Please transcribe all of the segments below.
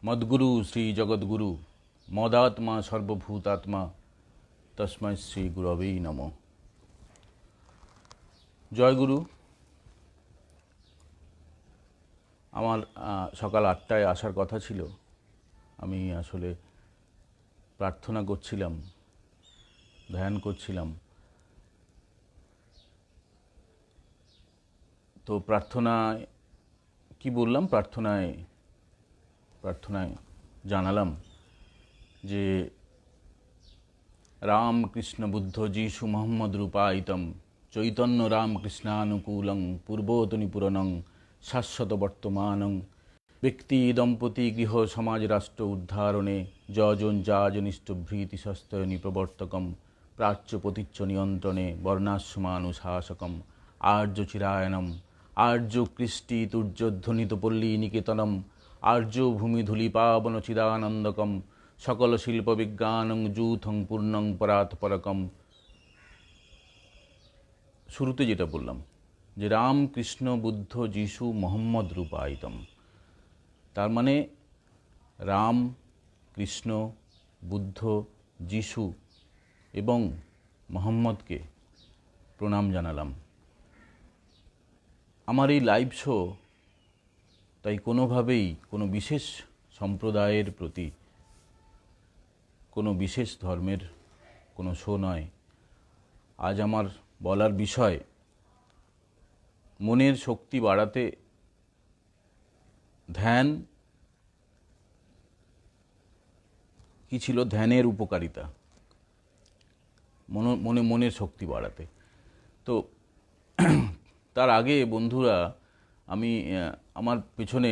मद्गुरु श्री जगद्गुरु मदात्मा सर्वभूतात्मा तस्मै श्री गुरवे नमः। জয় গুরু। আমার সকাল ৮টায় আসার কথা ছিল। আমি আসলে প্রার্থনা করছিলাম, ধ্যান করছিলাম। তো প্রার্থনায় কি বললাম, প্রার্থনায় জানালাম যে রাম কৃষ্ণ বুদ্ধ যীশু মোহাম্মদ রূপায়িতম চৈতন্য রাম কৃষ্ণানুকূলং পূর্বতনি পুরনং শাশ্বত বর্তমানং ব্যক্তি দম্পতি গৃহ সমাজ রাষ্ট্র উদ্ধারণে যজন যাজনিষ্ঠ ভৃতি সস্তয়নি প্রবর্তকম প্রাচ্য পতিচ্ছ নিয়ন্ত্রণে বর্ণাশ্রমানুশাসকম আর্য চিরায়নম আর্য কৃষ্টি তুর্যধ্বনিত পল্লী নিকেতনম আর্য ভূমিধূলি পাবন চিদানন্দকম সকল শিল্প বিজ্ঞানং যূথং পূর্ণং পরাৎপরকম। শুরুতে যেটা বললাম যে রাম কৃষ্ণ বুদ্ধ যীশু মোহাম্মদ রূপায়িতম, তার মানে রাম কৃষ্ণ বুদ্ধ যীশু এবং মোহাম্মদকে প্রণাম জানালাম। আমার এই লাইভ শো তাই কোনোভাবেই কোনো বিশেষ সম্প্রদায়ের প্রতি, কোনো বিশেষ ধর্মের কোনো শো নয়। আজ আমার বলার বিষয় মনের শক্তি বাড়াতে ধ্যান কি ছিল, ধ্যানের উপকারিতা, মনের শক্তি বাড়াতে। তো তার আগে বন্ধুরা, আমি আমার পেছনে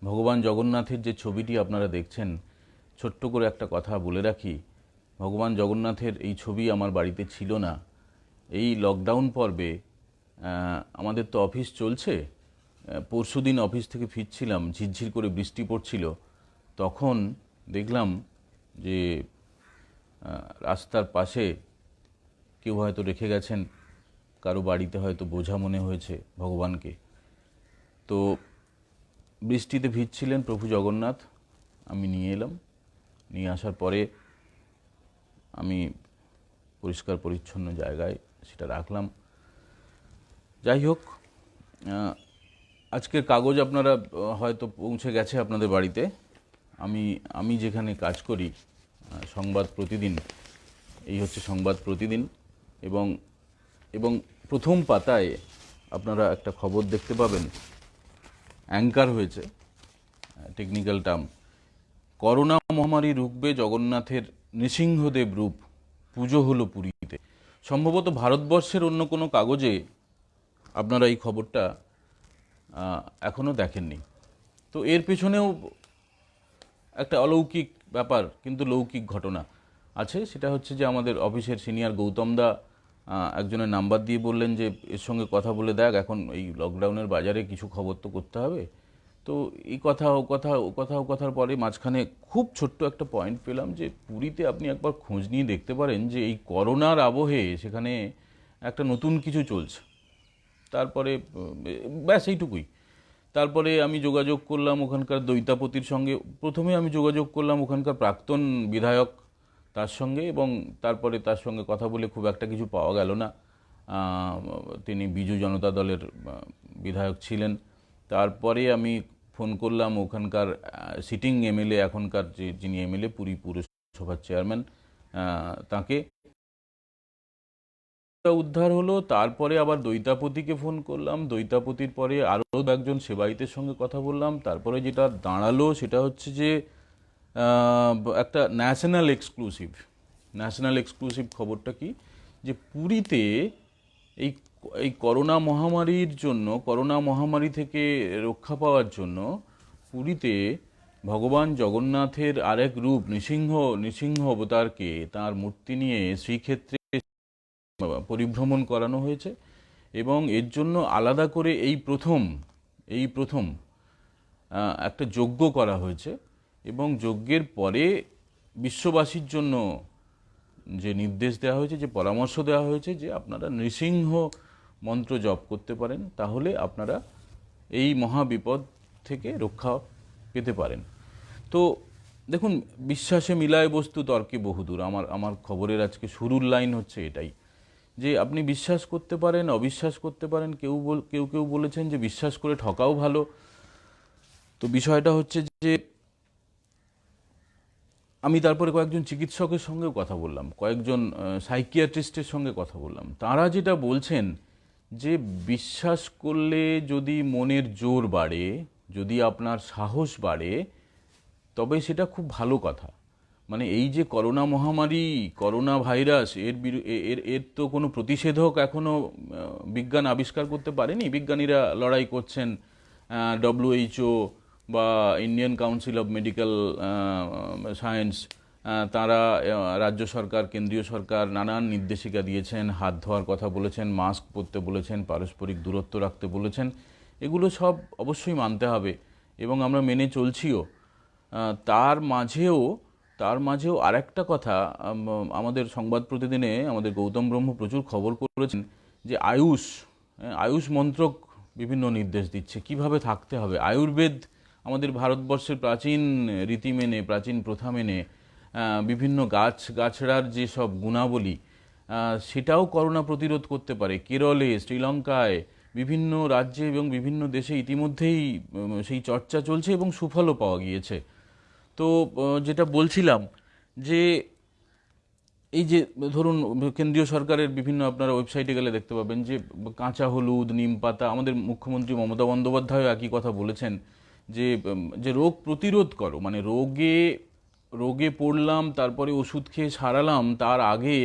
ভগবান জগন্নাথের যে ছবিটি আপনারা দেখছেন, ছোট্ট করে একটা কথা বলে রাখি। ভগবান জগন্নাথের এই ছবি আমার বাড়িতে ছিল না। এই লকডাউন পর্বে আমাদের তো অফিস চলছে। পরশুদিন অফিস থেকে ফিরছিলাম, ঝিরঝির করে বৃষ্টি পড়ছিল। তখন দেখলাম যে রাস্তার পাশে কেউ হয়তো রেখে গেছেন, কারো বাড়িতে হয়তো বোঝা মনে হয়েছে ভগবানকে। তো বৃষ্টিতে ভিজছিলেন প্রভু জগন্নাথ, আমি নিয়ে এলাম। নিয়ে আসার পরে আমি পরিষ্কার পরিচ্ছন্ন জায়গায় সেটা রাখলাম। যাই হোক, আজকের কাগজ আপনারা হয়তো পৌঁছে গেছে আপনাদের বাড়িতে। আমি যেখানে কাজ করি, সংবাদ প্রতিদিন, এই হচ্ছে সংবাদ প্রতিদিন। এবং প্রথম পাতায় আপনারা একটা খবর দেখতে পাবেন, অ্যাঙ্কার হয়েছে, টেকনিক্যাল টার্ম, করোনা মহামারী রুখবে জগন্নাথের নৃসিংহদেব রূপ, পুজো হলো পুরীতে। সম্ভবত ভারতবর্ষের অন্য কোনো কাগজে আপনারা এই খবরটা এখনও দেখেননি। তো এর পেছনেও একটা অলৌকিক ব্যাপার, কিন্তু লৌকিক ঘটনা আছে। সেটা হচ্ছে যে আমাদের অফিসের সিনিয়র গৌতমদা একজনের নাম্বার দিয়ে বললেন যে এর সঙ্গে কথা বলে দেখ, এখন এই লকডাউনের বাজারে কিছু খবর তো করতে হবে। তো এই কথার পরে মাঝখানে খুব ছোট্ট একটা পয়েন্ট পেলাম যে পুরীতে আপনি একবার খোঁজ নিয়ে দেখতে পারেন যে এই করোনার আবহে সেখানে একটা নতুন কিছু চলছে। তারপরে ব্যাস এইটুকুই। তারপরে আমি যোগাযোগ করলাম ওখানকার দৈতাপতির সঙ্গে। প্রথমে আমি যোগাযোগ করলাম ওখানকার প্রাক্তন বিধায়ক তার সঙ্গে, এবং তারপরে তার সঙ্গে কথা বলে খুব একটা কিছু পাওয়া গেল না। তিনি বিজু জনতা দলের বিধায়ক ছিলেন। তারপরে আমি ফোন করলাম ওখানকার সিটিং এমএলএ, এখনকার যিনি এমএলএ, পুরী পুরসভার চেয়ারম্যান, তাকে উদ্ধার হলো। তারপরে আবার দৈতাপতিকে ফোন করলাম, দৈতাপতির পরে আরও একজন সেবায়িতের সঙ্গে কথা বললাম। তারপরে যেটা দাঁড়ালো সেটা হচ্ছে যে একটা ন্যাশনাল এক্সক্লুসিভ খবরটা কি, যে পুরীতে এই করোনা মহামারীর জন্য, করোনা মহামারী থেকে রক্ষা পাওয়ার জন্য পুরীতে ভগবান জগন্নাথের আরেক রূপ নৃসিংহ অবতারকে, তার মূর্তি নিয়ে শ্রীক্ষেত্রে পরিভ্রমণ করানো হয়েছে। এবং এর জন্য আলাদা করে এই প্রথম একটা যজ্ঞ করা হয়েছে। এবং যজ্ঞের পরে বিশ্ববাসীর জন্য যে নির্দেশ দেওয়া হয়েছে, যে পরামর্শ দেওয়া হয়েছে, যে আপনারা নৃসিংহ মন্ত্র জপ করতে পারেন, তাহলে আপনারা এই মহাবিপদ থেকে রক্ষা পেতে পারেন। তো দেখুন, বিশ্বাসে মিলায় বস্তু তর্কে বহুদূর। আমার আমার খবরের আজকে শুরুর লাইন হচ্ছে এটাই, যে আপনি বিশ্বাস করতে পারেন, অবিশ্বাস করতে পারেন। কেউ কেউ বলেছেন যে বিশ্বাস করে ঠকাও ভালো। তো বিষয়টা হচ্ছে যে আমি তারপরে কয়েকজন চিকিৎসকের সঙ্গেও কথা বললাম, কয়েকজন সাইকিয়াট্রিস্টের সঙ্গে কথা বললাম। তারা যেটা বলছেন যে বিশ্বাস করলে যদি মনের জোর বাড়ে, যদি আপনার সাহস বাড়ে, তবে সেটা খুব ভালো কথা। মানে এই যে করোনা মহামারী, করোনা ভাইরাস, এর তো কোনো প্রতিষেধক এখনো বিজ্ঞান আবিষ্কার করতে পারেনি। বিজ্ঞানীরা লড়াই করছেন, ডব্লিউএইচও বা Indian council of medical science, তারা রাজ্য সরকার, কেন্দ্রীয় সরকার নানান নির্দেশিকা দিয়েছেন, হাত ধোয়ার কথা বলেছেন, মাস্ক পরতে বলেছেন, পারস্পরিক দূরত্ব রাখতে বলেছেন। এগুলো সব অবশ্যই মানতে হবে এবং আমরা মেনে চলছিও। তার মাঝেও আরেকটা কথা, আমাদের সংবাদ প্রতিদিনে আমাদের গৌতম ব্রহ্ম প্রচুর খবর করেছেন যে আয়ুষ মন্ত্রক বিভিন্ন নির্দেশ দিচ্ছে কিভাবে থাকতে হবে। আয়ুর্বেদ আমাদের ভারতবর্ষের প্রাচীন রীতি মেনে, প্রাচীন প্রথা মেনে বিভিন্ন গাছড়ার যে সব গুণাবলী, সেটাও করোনা প্রতিরোধ করতে পারে। কেরলে, শ্রীলঙ্কায়, বিভিন্ন রাজ্যে এবং বিভিন্ন দেশে ইতিমধ্যেই সেই চর্চা চলছে এবং সুফলও পাওয়া গিয়েছে। তো যেটা বলছিলাম যে এই যে ধরুন কেন্দ্রীয় সরকারের বিভিন্ন, আপনারা ওয়েবসাইটে গেলে দেখতে পাবেন যে কাঁচা হলুদ, নিম পাতা, আমাদের মুখ্যমন্ত্রী মমতা বন্দ্যোপাধ্যায়ও একই কথা বলেছেন যে রোগ প্রতিরোধ করো, মানে রোগে পড়লাম তারপরে ওষুধ খেয়ে সারালাম, তার আগে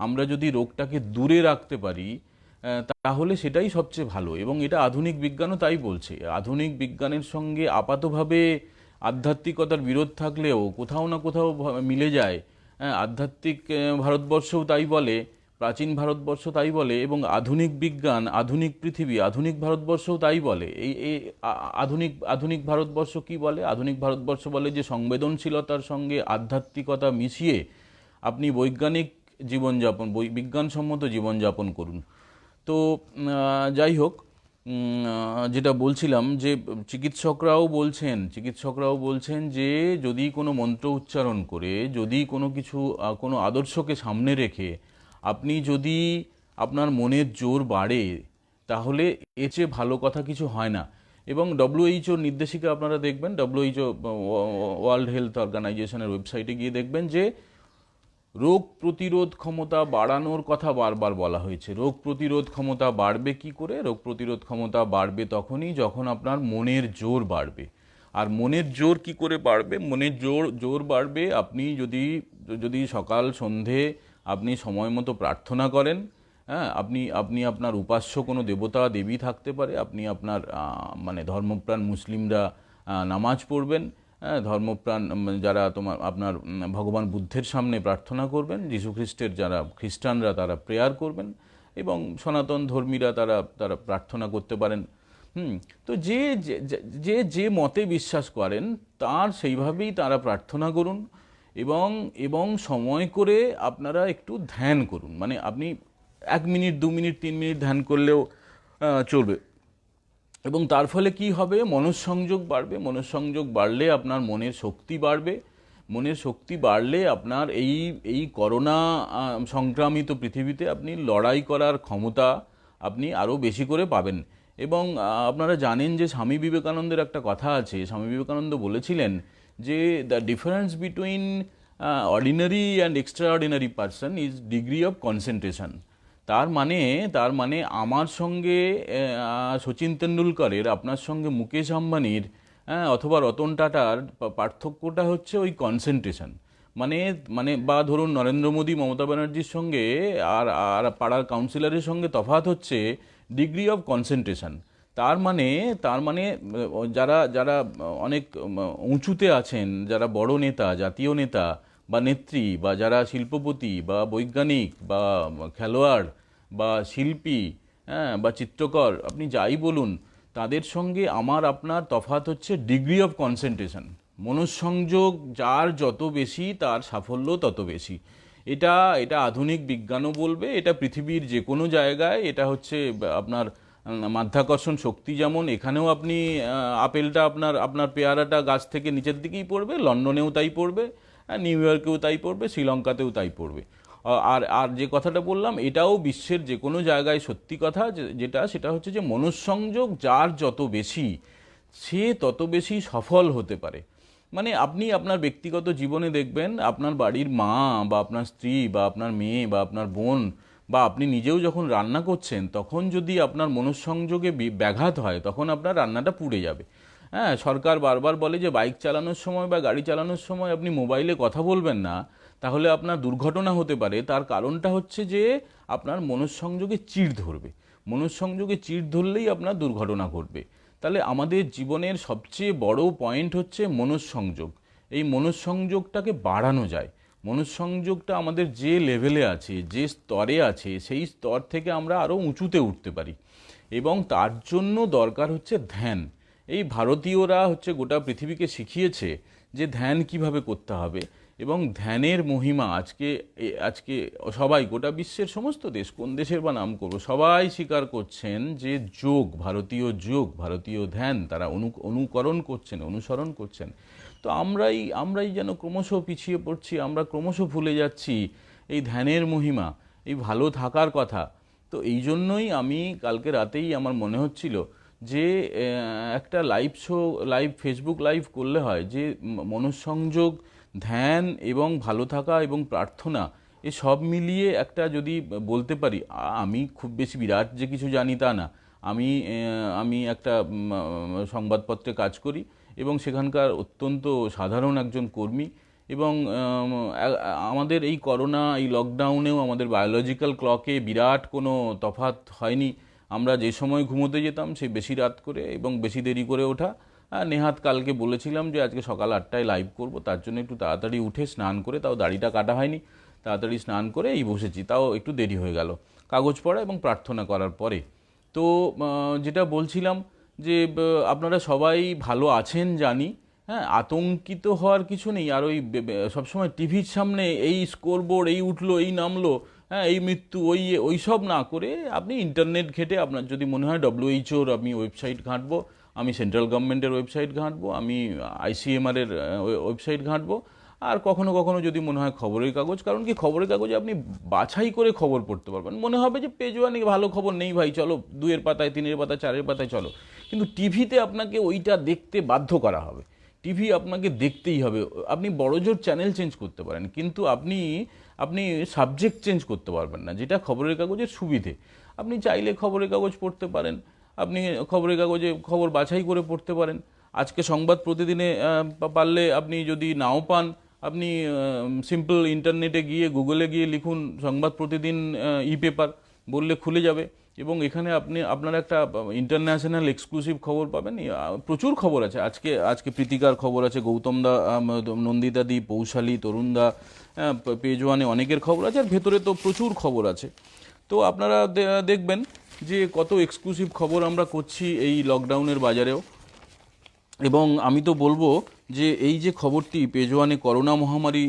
আমরা যদি রোগটাকে দূরে রাখতে পারি তাহলে সেটাই সবচেয়ে ভালো। এবং এটা আধুনিক বিজ্ঞানও তাই বলছে। আধুনিক বিজ্ঞানের সঙ্গে আপাতভাবে আধ্যাত্মিকতার বিরোধ থাকলেও কোথাও না কোথাও মিলে যায়। আধ্যাত্মিক ভারতবর্ষও তাই বলে, প্রাচীন ভারতবর্ষ তাই বলে, এবং আধুনিক বিজ্ঞান, আধুনিক পৃথিবী, আধুনিক ভারতবর্ষও তাই বলে। এই আধুনিক ভারতবর্ষ কি বলে? আধুনিক ভারতবর্ষ বলে যে সংবেদনশীলতার সঙ্গে আধ্যাত্মিকতা মিশিয়ে আপনি বৈজ্ঞানিক জীবনযাপন, বিজ্ঞানসম্মত জীবনযাপন করুন। তো যাই হোক, যেটা বলছিলাম যে চিকিৎসকরাও বলছেন যে যদি কোনো মন্ত্র উচ্চারণ করে, যদি কোনো আদর্শকে সামনে রেখে আপনি যদি আপনার মনের জোর বাড়ে, তাহলে এর চেয়ে ভালো কথা কিছু হয় না। এবং ডব্লিউএইচওর নির্দেশিকা আপনারা দেখবেন, ডব্লিউএইচও ওয়ার্ল্ড হেলথ অর্গানাইজেশনের ওয়েবসাইটে গিয়ে দেখবেন যে রোগ প্রতিরোধ ক্ষমতা বাড়ানোর কথা বারবার বলা হয়েছে। রোগ প্রতিরোধ ক্ষমতা বাড়বে কি করে? রোগ প্রতিরোধ ক্ষমতা বাড়বে তখনই যখন আপনার মনের জোর বাড়বে। আর মনের জোর কি করে বাড়বে? মনের জোর বাড়বে আপনি যদি সকাল সন্ধে আপনি সময় মতো প্রার্থনা করেন। হ্যাঁ, আপনি আপনার উপাস্য কোনো দেবতা দেবী থাকতে পারে, আপনি আপনার মানে ধর্মপ্রাণ মুসলিমরা নামাজ পড়বেন, ধর্মপ্রাণ যারা আপনার ভগবান বুদ্ধের সামনে প্রার্থনা করবেন, যীশু খ্রিস্টের যারা খ্রিস্টানরা তারা প্রেয়ার করবেন, এবং সনাতন ধর্মীরা তারা প্রার্থনা করতে পারেন। তো যে মতে বিশ্বাস করেন তার সেইভাবেই তারা প্রার্থনা করুন, এবং সময় করে আপনারা একটু ধ্যান করুন। মানে আপনি 1 মিনিট, 2 মিনিট, 3 মিনিট ধ্যান করলেও চলবে। এবং তার ফলে কি হবে? মনঃসংযোগ বাড়বে। মনঃসংযোগ বাড়লে আপনার মনের শক্তি বাড়বে। মনের শক্তি বাড়লে আপনার এই করোনা সংক্রামিত পৃথিবীতে আপনি লড়াই করার ক্ষমতা আপনি আরও বেশি করে পাবেন। এবং আপনারা জানেন যে স্বামী বিবেকানন্দের একটা কথা আছে। স্বামী বিবেকানন্দ বলেছিলেন যে the difference between ordinary and extra ordinary person is degree of concentration. তার মানে আমার সঙ্গে সচিন তেন্ডুলকরের, আপনার সঙ্গে মুকেশ আম্বানির, অথবা রতন টাটার পার্থক্যটা হচ্ছে ওই কনসেন্ট্রেশন। বা ধরুন নরেন্দ্র মোদী, মমতা ব্যানার্জির সঙ্গে আর পাড়ার কাউন্সিলরের সঙ্গে তফাৎ হচ্ছে ডিগ্রি অফ কনসেন্ট্রেশন। তার মানে যারা অনেক উঁচুতে আছেন, যারা বড় নেতা, জাতীয় নেতা বা নেত্রী, বা যারা শিল্পপতি বা বৈজ্ঞানিক বা খেলোয়াড় বা শিল্পী, বা চিত্রকর, আপনি যাই বলুন, তাদের সঙ্গে আমার আপনার তফাৎ হচ্ছে ডিগ্রি অফ কনসেন্ট্রেশন। মনঃসংযোগ যার যত বেশি, তার সাফল্য তত বেশি। এটা আধুনিক বিজ্ঞানও বলবে, এটা পৃথিবীর যে কোনো জায়গায় এটা হচ্ছে আপনার মাধ্যাকর্ষণ শক্তি যেমন, এখানেও আপনি আপেলটা আপনার আপনার পেয়ারাটা গাছ থেকে নিচের দিকেই পড়বে, লন্ডনেও তাই পড়বে, নিউ ইয়র্কেও তাই পড়বে, শ্রীলঙ্কাতেও তাই পড়বে। আর আর যে কথাটা বললাম এটাও বিশ্বের যে কোনো জায়গায় সত্যি কথা, সেটা হচ্ছে যে মনঃসংযোগ যার যত বেশি সে তত বেশি সফল হতে পারে। মানে আপনি আপনার ব্যক্তিগত জীবনে দেখবেন আপনার বাড়ির মা বা আপনার স্ত্রী বা আপনার মেয়ে বা আপনার বোন বা আপনি নিজেও যখন রান্না করছেন তখন যদি আপনার মনঃসংযোগে ব্যাঘাত হয় তখন আপনার রান্নাটা পুড়ে যাবে। হ্যাঁ, সরকার বারবার বলে যে বাইক চালানোর সময় বা গাড়ি চালানোর সময় আপনি মোবাইলে কথা বলবেন না, তাহলে আপনার দুর্ঘটনা হতে পারে। তার কারণটা হচ্ছে যে আপনার মনঃসংযোগে চিড় ধরবে, মনঃসংযোগে চিড় ধরলেই আপনার দুর্ঘটনা ঘটবে। তাহলে আমাদের জীবনের সবচেয়ে বড় পয়েন্ট হচ্ছে মনঃসংযোগ। এই মনঃসংযোগটাকে বাড়ানো যায়। মনঃসংযোগটা আমাদের যে লেভেলে আছে, যে স্তরে আছে, সেই স্তর থেকে আমরা আরও উঁচুতে উঠতে পারি এবং তার জন্য দরকার হচ্ছে ধ্যান। এই ভারতীয়রা হচ্ছে গোটা পৃথিবীকে শিখিয়েছে যে ধ্যান কিভাবে করতে হবে এবং ধ্যানের মহিমা আজকে আজকে সবাই, গোটা বিশ্বের সমস্ত দেশ, কোন দেশের বা নাম করবো, সবাই স্বীকার করছেন যে যোগ, ভারতীয় যোগ, ভারতীয় ধ্যান তারা অনুকরণ করছেন, অনুসরণ করছেন। তো আমরাই যেন ক্রমশ পিছিয়ে পড়ছি, আমরা ক্রমশ ভুলে যাচ্ছি এই ধ্যানের মহিমা, এই ভালো থাকার কথা। তো এই জন্যই আমি কালকে রাতেই আমার মনে হচ্ছিল যে একটা লাইভ ফেসবুক লাইভ করলে হয়, যে মনঃসংযোগ, ধ্যান এবং ভালো থাকা এবং প্রার্থনা এ সব মিলিয়ে একটা যদি বলতে পারি। আমি খুব বেশি বিরাট যে কিছু জানি তা না, আমি একটা সংবাদপত্রে কাজ করি এবং সেখানকার অত্যন্ত সাধারণ একজন কর্মী এবং আমাদের এই করোনা, এই লকডাউনেও আমাদের বায়োলজিক্যাল ক্লকে বিরাট কোনো তফাৎ হয়নি। আমরা যে সময় ঘুমোতে যেতাম সেই বেশি রাত করে এবং বেশি দেরি করে ওঠা। নেহাত কালকে বলেছিলাম যে আজকে সকাল 8টায় লাইভ করব, তার জন্য একটু তাড়াতাড়ি উঠে স্নান করে, তাও দাড়িটা কাটা হয়নি, তাড়াতাড়ি স্নান করে এই বসেছি, তাও একটু দেরি হয়ে গেল কাগজ পড়া এবং প্রার্থনা করার পরে। তো যেটা বলছিলাম যে আপনারা সবাই ভালো আছেন জানি। হ্যাঁ, আতঙ্কিত হওয়ার কিছু নেই। আর ওই সবসময় টিভির সামনে এই স্কোরবোর্ড, এই উঠলো, এই নামলো, হ্যাঁ এই মৃত্যু, ওই সব না করে আপনি ইন্টারনেট ঘেটে, আপনার যদি মনে হয় WHO-র আমি ওয়েবসাইট ঘাঁটবো, আমি সেন্ট্রাল গভর্নমেন্টের ওয়েবসাইট ঘাঁটবো, আমি ICMR-এর ওয়েবসাইট ঘাঁটবো, আর কখনো কখনো যদি মনে হয় খবরের কাগজ। কারণ কি, খবরের কাগজে আপনি বাছাই করে খবর পড়তে পারবেন। মনে হবে যে পেজ ওয়ানে ভালো খবর নেই ভাই, চলো 2-এর পাতায়, 3-এর পাতায়, 4-এর পাতায় চলো। কিন্তু টিভিতে আপনাকে ওইটা দেখতে বাধ্য করা হবে, টিভি আপনাকে দেখতেই হবে। আপনি বড়জোর চ্যানেল চেঞ্জ করতে পারেন, কিন্তু আপনি সাবজেক্ট চেঞ্জ করতে পারবেন না, যেটা খবরের কাগজের সুবিধে। আপনি চাইলে খবরের কাগজ পড়তে পারেন, আপনি খবরের কাগজে খবর বাছাই করে পড়তে পারেন। আজকে সংবাদ প্রতিদিনে পারলে, আপনি যদি নাও পান, আপনি সিম্পল ইন্টারনেটে গিয়ে, গুগলে গিয়ে লিখুন সংবাদ প্রতিদিন পেপার, বললে খুলে যাবে এবং এখানে আপনার একটা ইন্টারন্যাশনাল এক্সক্লুসিভ খবর পাবেন। প্রচুর খবর আছে। আজকে প্রীতিকার খবর আছে, গৌতম দা, নন্দিতা দি, পৌশালী, তরুণ দা, পেজ ওয়ানে অনেকের খবর আছে, আর ভেতরে তো প্রচুর খবর আছে। তো আপনারা দেখবেন যে কত এক্সক্লুসিভ খবর আমরা করছি এই লকডাউনের বাজারেও। এবং আমি তো বলবো যে এই যে খবরটি, পেজ ওয়ানে করোনা মহামারী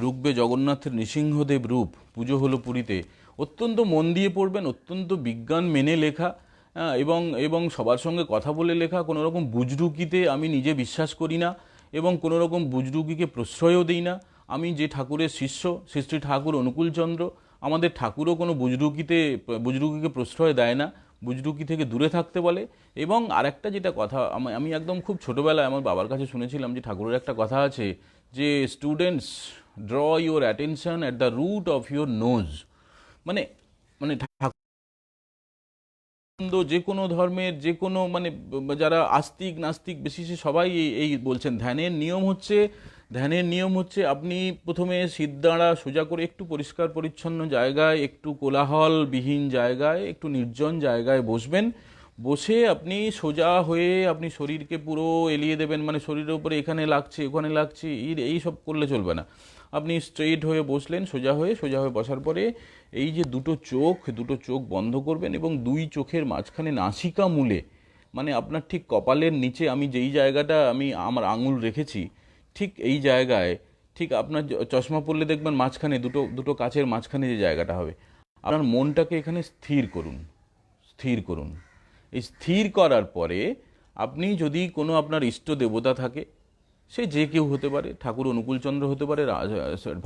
রুখবে জগন্নাথের নৃসিংহদেব রূপ, পুজো হলো পুরীতে, অত্যন্ত মন দিয়ে পড়বেন, অত্যন্ত বিজ্ঞান মেনে লেখা এবং সবার সঙ্গে কথা বলে লেখা। কোনো রকম বুজরুকিতে আমি নিজে বিশ্বাস করি না এবং কোনো রকম বুজরুকিকে প্রশ্রয়ও দিই না। আমি যে ঠাকুরের শিষ্য, শ্রী শ্রী ঠাকুর অনুকূলচন্দ্র, আমাদের ঠাকুরও কোনো বুজরুকিকে প্রশ্রয় দেয় না, বুজরুকি থেকে দূরে থাকতে বলে। এবং আরেকটা যেটা কথা, আমি একদম খুব ছোটোবেলায় আমার বাবার কাছে শুনেছিলাম যে ঠাকুরের একটা কথা আছে যে students, draw your attention at the root of your nose. মানে মানে যে কোনো ধর্মের, যে কোনো যারা আস্তিক নাস্তিক বিশেষে সবাই এই বলছেন। ধ্যানের নিয়ম হচ্ছে আপনি প্রথমে সিদ্ধাঁড়া সোজা করে একটু পরিষ্কার পরিচ্ছন্ন জায়গায়, একটু কোলাহলবিহীন জায়গায়, একটু নির্জন জায়গায় বসবেন। বসে আপনি সোজা হয়ে আপনি শরীরকে পুরো এলিয়ে দেবেন, মানে শরীরের উপরে এখানে লাগছে ওখানে লাগছে এই সব করলে চলবে না। আপনি স্ট্রেইট হয়ে বসলেন, সোজা হয়ে বসার পরে এই যে দুটো চোখ বন্ধ করবেন এবং দুই চোখের মাঝখানে নাসিকা মূলে, মানে আপনার ঠিক কপালের নিচে, আমি যেই জায়গাটা আমার আঙুল রেখেছি ঠিক এই জায়গায়, ঠিক আপনার চশমা পরলে দেখবেন মাঝখানে দুটো কাচের মাঝখানে যে জায়গাটা হবে, আপনার মনটাকে এখানে স্থির করুন। এই স্থির করার পরে আপনি যদি কোনো আপনার ইষ্ট দেবতা থাকে, সে যে কেউ হতে পারে, ঠাকুর অনুকূলচন্দ্র হতে পারে,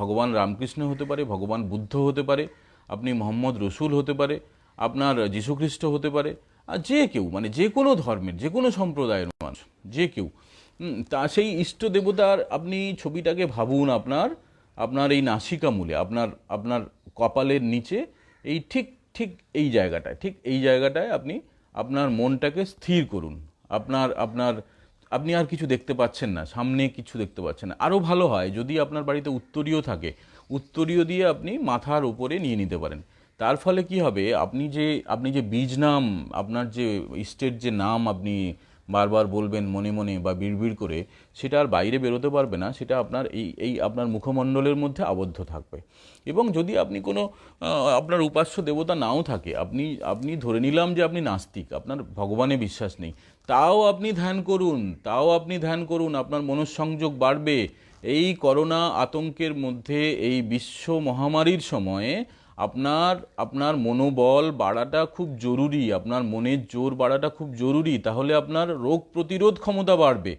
ভগবান রামকৃষ্ণ হতে পারে, ভগবান বুদ্ধ হতে পারে, আপনি মোহাম্মদ রসুল হতে পারে, আপনার যীশুখ্রিস্ট হতে পারে, আর যে কেউ, মানে যে কোনো ধর্মের, যে কোনো সম্প্রদায়ের মানুষ, যে কেউ, তা সেই ইষ্ট দেবতার আপনি ছবিটাকে ভাবুন আপনার আপনার এই নাসিকা মূলে, আপনার আপনার কপালের নিচে, এই ঠিক ঠিক এই জায়গাটায়, ঠিক এই জায়গাটায় আপনি আপনার মনটাকে স্থির করুন। আপনার আপনার আপনি আর কিছু দেখতে পাচ্ছেন না, সামনে কিছু দেখতে পাচ্ছেন না। আরও ভালো হয় যদি আপনার বাড়িতে উত্তরীয় থাকে, উত্তরীয় দিয়ে আপনি মাথার উপরে নিয়ে নিতে পারেন। তার ফলে কি হবে, আপনি যে বীজ নাম, আপনার যে ইষ্টের যে নাম আপনি বারবার বলবেন মনে মনে বা বিড়বিড় করে, সেটা আর বাইরে বেরোতে পারবে না, সেটা আপনার এই আপনার মুখমণ্ডলের মধ্যে আবদ্ধ থাকবে। এবং যদি আপনি কোনো আপনার উপাস্য দেবতা নাও থাকে, আপনি আপনি ধরে নিলাম যে আপনি নাস্তিক, আপনার ভগবানে বিশ্বাস নেই, তাও আপনি ধ্যান করুন, আপনার মনঃসংযোগ বাড়বে। এই করোনা আতঙ্কের মধ্যে, এই বিশ্ব মহামারীর সময়ে আপনার আপনার মনোবল বাড়াটা খুব জরুরি, আপনার মনের জোর বাড়াটা খুব জরুরি, তাহলে আপনার রোগ প্রতিরোধ ক্ষমতা বাড়বে।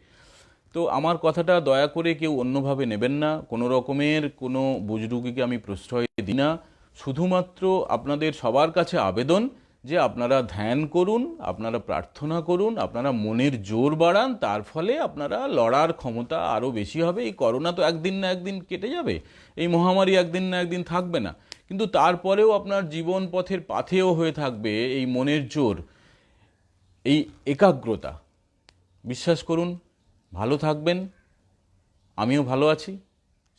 তো আমার কথাটা দয়া করে কেউ অন্যভাবে নেবেন না, কোনো রকমের কোনো বুজরুগিকে আমি প্রশ্রয় দিই না। শুধুমাত্র আপনাদের সবার কাছে আবেদন যে আপনারা ধ্যান করুন, আপনারা প্রার্থনা করুন, আপনারা মনের জোর বাড়ান, তার ফলে আপনারা লড়ার ক্ষমতা আরও বেশি হবে। এই করোনা তো একদিন না একদিন কেটে যাবে, এই মহামারী একদিন না একদিন থাকবে না, কিন্তু তারপরেও আপনার জীবন পথের পাথেয় হয়ে থাকবে এই মনের জোর, এই একাগ্রতা। বিশ্বাস করুন, ভালো থাকবেন, আমিও ভালো আছি,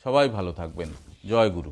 সবাই ভালো থাকবেন। জয় গুরু।